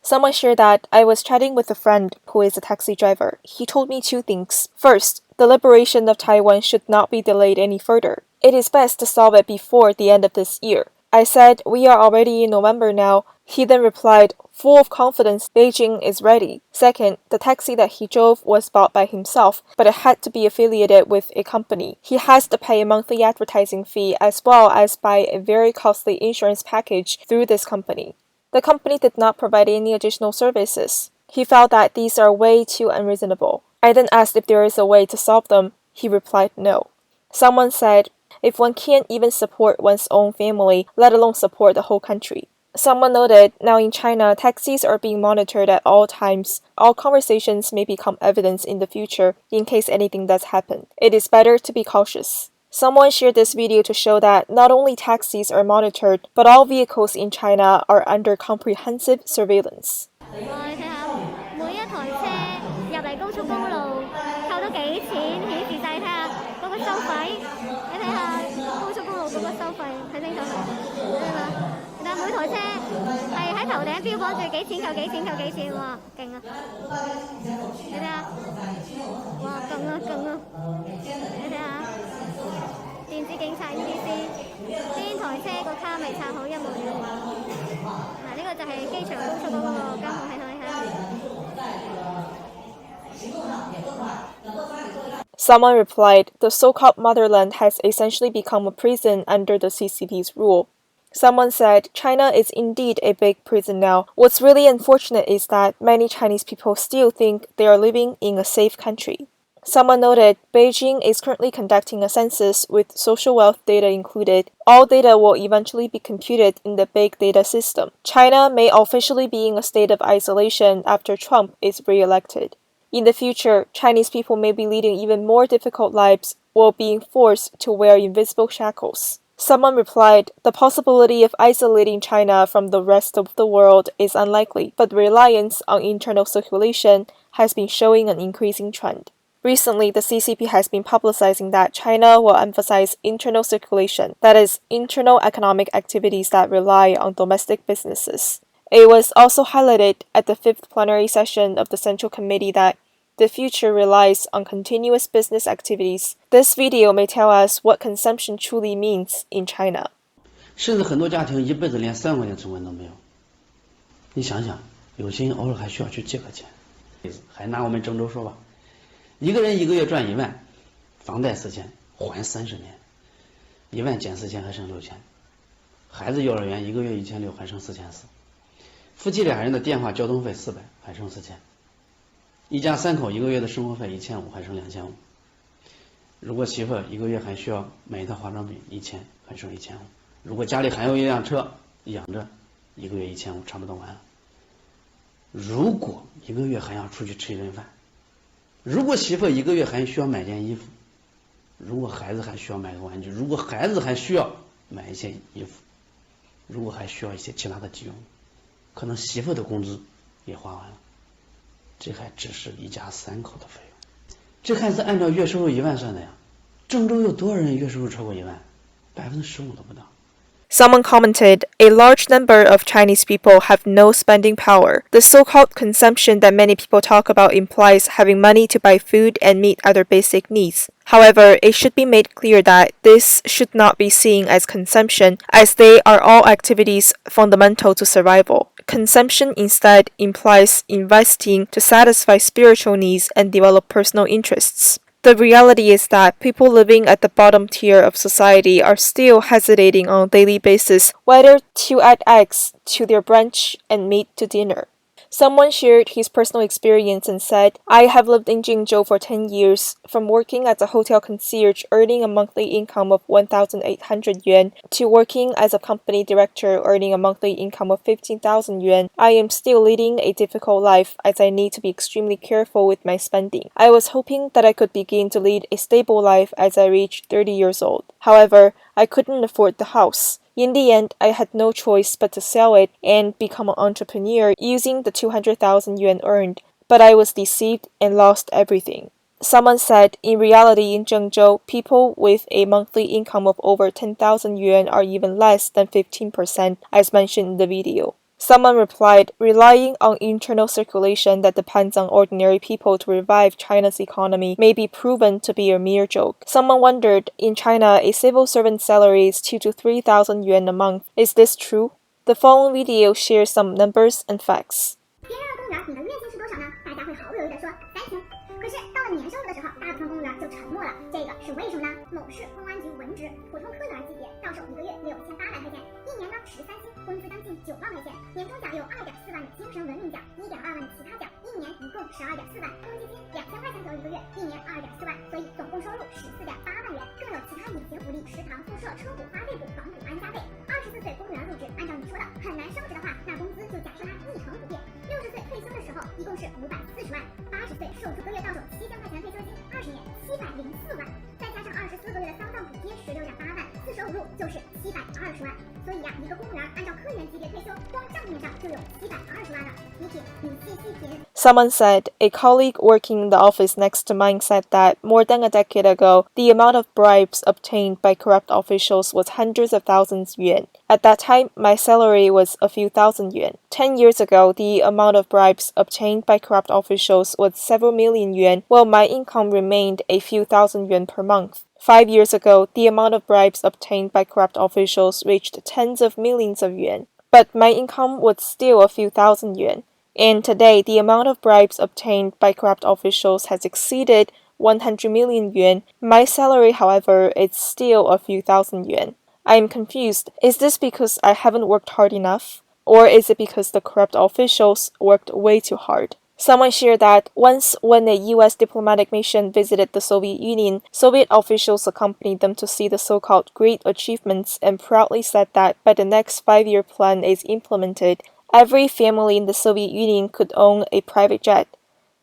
Someone shared that I was chatting with a friend who is a taxi driver. He told me two things. First, the liberation of Taiwan should not be delayed any further. It is best to solve it before the end of this year. I said, we are already in November now. He then replied, full of confidence, Beijing is ready. Second, the taxi that he drove was bought by himself, but it had to be affiliated with a company. He has to pay a monthly advertising fee as well as buy a very costly insurance package through this company. The company did not provide any additional services. He felt that these are way too unreasonable. I then asked if there is a way to solve them. He replied no. Someone said, if one can't even support one's own family, let alone support the whole country. Someone noted, now in China, taxis are being monitored at all times. All conversations may become evidence in the future in case anything does happen. It is better to be cautious. Someone shared this video to show that not only taxis are monitored, but all vehicles in China are under comprehensive surveillance. Someone replied, the so-called motherland has essentially become a prison under the CCP's rule. Someone said, China is indeed a big prison now. What's really unfortunate is that many Chinese people still think they are living in a safe country. Someone noted, Beijing is currently conducting a census with social wealth data included. All data will eventually be computed in the big data system. China may officially be in a state of isolation after Trump is re-elected. In the future, Chinese people may be leading even more difficult lives while being forced to wear invisible shackles. Someone replied, the possibility of isolating China from the rest of the world is unlikely, but reliance on internal circulation has been showing an increasing trend. Recently, the CCP has been publicizing that China will emphasize internal circulation, that is, internal economic activities that rely on domestic businesses. It was also highlighted at the 5th plenary session of the Central Committee that the future relies on continuous business activities. This video may tell us what consumption truly means in China. 甚至很多家庭一辈子连3块钱存款都没有。你想想，有些人偶尔还需要去借个钱。还拿我们郑州说吧，一个人一个月赚1万，房贷4000，还30年，1万减4000还剩6000。孩子幼儿园一个月1600，还剩4400。夫妻俩人的电话交通费400，还剩4000。一家3口一个月的生活费1500，还剩2500。如果媳妇一个月还需要买一套化妆品1000，还剩1500。如果家里还有一辆车养着，一个月1500差不多完了。如果一个月还要出去吃一顿饭，如果媳妇一个月还需要买件衣服，如果孩子还需要买个玩具，如果孩子还需要买一些衣服，如果还需要一些其他的急用，可能媳妇的工资也花完了。这还只是一家3口的费用，这还是按照月收入1万算的呀。郑州有多少人月收入超过1万？15%都不到。Someone commented, a large number of Chinese people have no spending power. The so-called consumption that many people talk about implies having money to buy food and meet other basic needs. However, it should be made clear that this should not be seen as consumption, as they are all activities fundamental to survival. Consumption instead implies investing to satisfy spiritual needs and develop personal interests. The reality is that people living at the bottom tier of society are still hesitating on a daily basis whether to add eggs to their brunch and meat to dinner. Someone shared his personal experience and said, I have lived in Jingzhou for 10 years, from working as a hotel concierge earning a monthly income of 1,800 yuan to working as a company director earning a monthly income of 15,000 yuan. I am still leading a difficult life as I need to be extremely careful with my spending. I was hoping that I could begin to lead a stable life as I reached 30 years old. However, I couldn't afford the house. In the end, I had no choice but to sell it and become an entrepreneur using the 200,000 yuan earned, but I was deceived and lost everything. Someone said, in reality in Zhengzhou, people with a monthly income of over 10,000 yuan are even less than 15%, as mentioned in the video. Someone replied, relying on internal circulation that depends on ordinary people to revive China's economy may be proven to be a mere joke. Someone wondered, in China, a civil servant's salary is 2 to 3,000 yuan a month. Is this true? The following video shares some numbers and facts. 可是到了年收入的时候，大部分公务员就沉默了，这个是为什么呢？某市公安局文职普通科员级别到手1个月6800块钱，一年呢13薪，工资将近9万块钱，年终奖有2.4万的精神文明奖，1.2万的其他奖，一年一共12.4万，公积金2000块钱左右1个月，一年2.4万，所以总共收入14.8万元，更有其他隐形福利，食堂、宿舍、车补、花费补、房补、安家费。24岁公务员入职，按照你说的很难升职的话，那工资就假设它1成补贴。60岁退休的时候，一共是540万。80岁受助个月到手7000块钱退休金，20年704万，再加上24个月的丧葬补贴16.8万，45入就是720万。所以呀，一个公务员按照科员级别退休，光账面上就有720万了。你品，你细品。Someone said, a colleague working in the office next to mine said that more than a decade ago, the amount of bribes obtained by corrupt officials was hundreds of thousands yuan. At that time, my salary was a few thousand yuan. 10 years ago, the amount of bribes obtained by corrupt officials was several million yuan, while my income remained a few thousand yuan per month. 5 years ago, the amount of bribes obtained by corrupt officials reached tens of millions of yuan, but my income was still a few thousand yuan. And today, the amount of bribes obtained by corrupt officials has exceeded 100 million yuan. My salary, however, is still a few thousand yuan. I am confused. Is this because I haven't worked hard enough? Or is it because the corrupt officials worked way too hard? Someone shared that once when a US diplomatic mission visited the Soviet Union, Soviet officials accompanied them to see the so-called great achievements and proudly said that by the next 5-year plan is implemented, every family in the Soviet Union could own a private jet.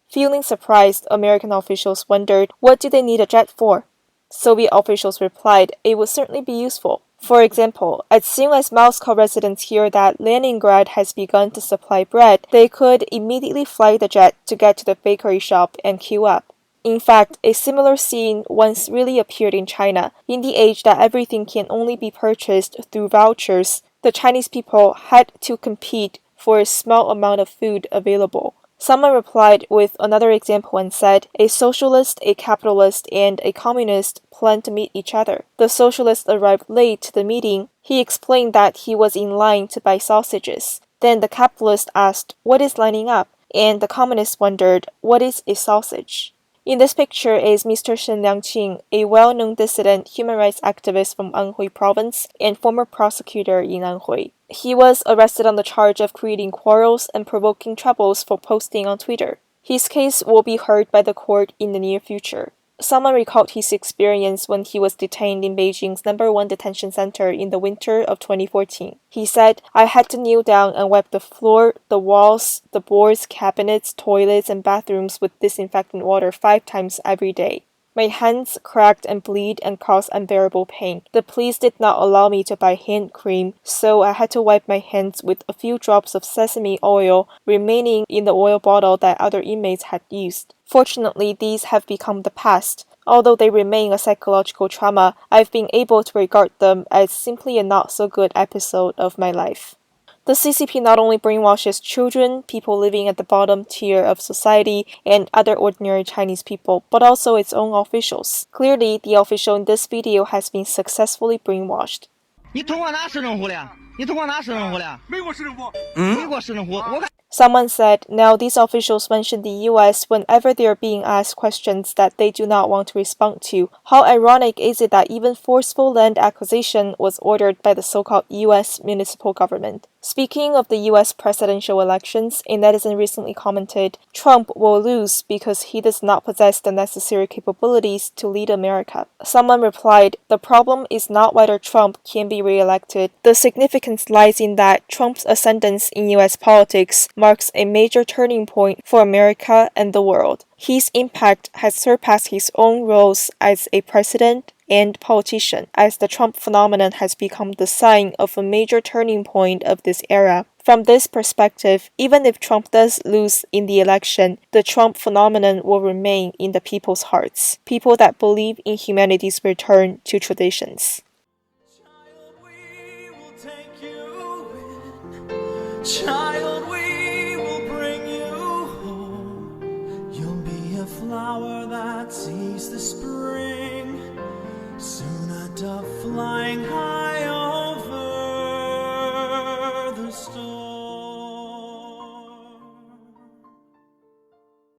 Feeling surprised, American officials wondered, what do they need a jet for? Soviet officials replied, it would certainly be useful. For example, as soon as Moscow residents hear that Leningrad has begun to supply bread, they could immediately fly the jet to get to the bakery shop and queue up. In fact, a similar scene once really appeared in China. In the age that everything can only be purchased through vouchers, the Chinese people had to compete for a small amount of food available. Someone replied with another example and said, a socialist, a capitalist, and a communist plan to meet each other. The socialist arrived late to the meeting. He explained that he was in line to buy sausages. Then the capitalist asked, what is lining up? And the communist wondered, what is a sausage? In this picture is Mr. ShenLiangqing, a well-known dissident human rights activist from Anhui province and former prosecutor in Anhui. He was arrested on the charge of creating quarrels and provoking troubles for posting on Twitter. His case will be heard by the court in the near future. Someone recalled his experience when he was detained in Beijing's #1 detention center in the winter of 2014. He said, I had to kneel down and wipe the floor, the walls, the boards, cabinets, toilets, and bathrooms with disinfectant water 5 times every day. My hands cracked and bled and caused unbearable pain. The police did not allow me to buy hand cream, so I had to wipe my hands with a few drops of sesame oil remaining in the oil bottle that other inmates had used. Fortunately, these have become the past. Although they remain a psychological trauma, I've been able to regard them as simply a not-so-good episode of my life. The CCP not only brainwashes children, people living at the bottom tier of society, and other ordinary Chinese people, but also its own officials. Clearly, the official in this video has been successfully brainwashed. 你通过哪市政府的？你通过哪市政府的？美国市政府。美国市政府，我看。 Someone said, now these officials mention the US whenever they are being asked questions that they do not want to respond to. How ironic is it that even forceful land acquisition was ordered by the so-called US municipal government? Speaking of the US presidential elections, a netizen recently commented, Trump will lose because he does not possess the necessary capabilities to lead America. Someone replied, the problem is not whether Trump can be re-elected. The significance lies in that Trump's ascendance in US politics marks a major turning point for America and the world. His impact has surpassed his own roles as a president, and politician, as the Trump phenomenon has become the sign of a major turning point of this era. From this perspective, even if Trump does lose in the election, the Trump phenomenon will remain in the people's hearts, people that believe in humanity's return to traditions. Child, we will bring you home. You'll be a flower that sees the spring. Soon a dove flying high.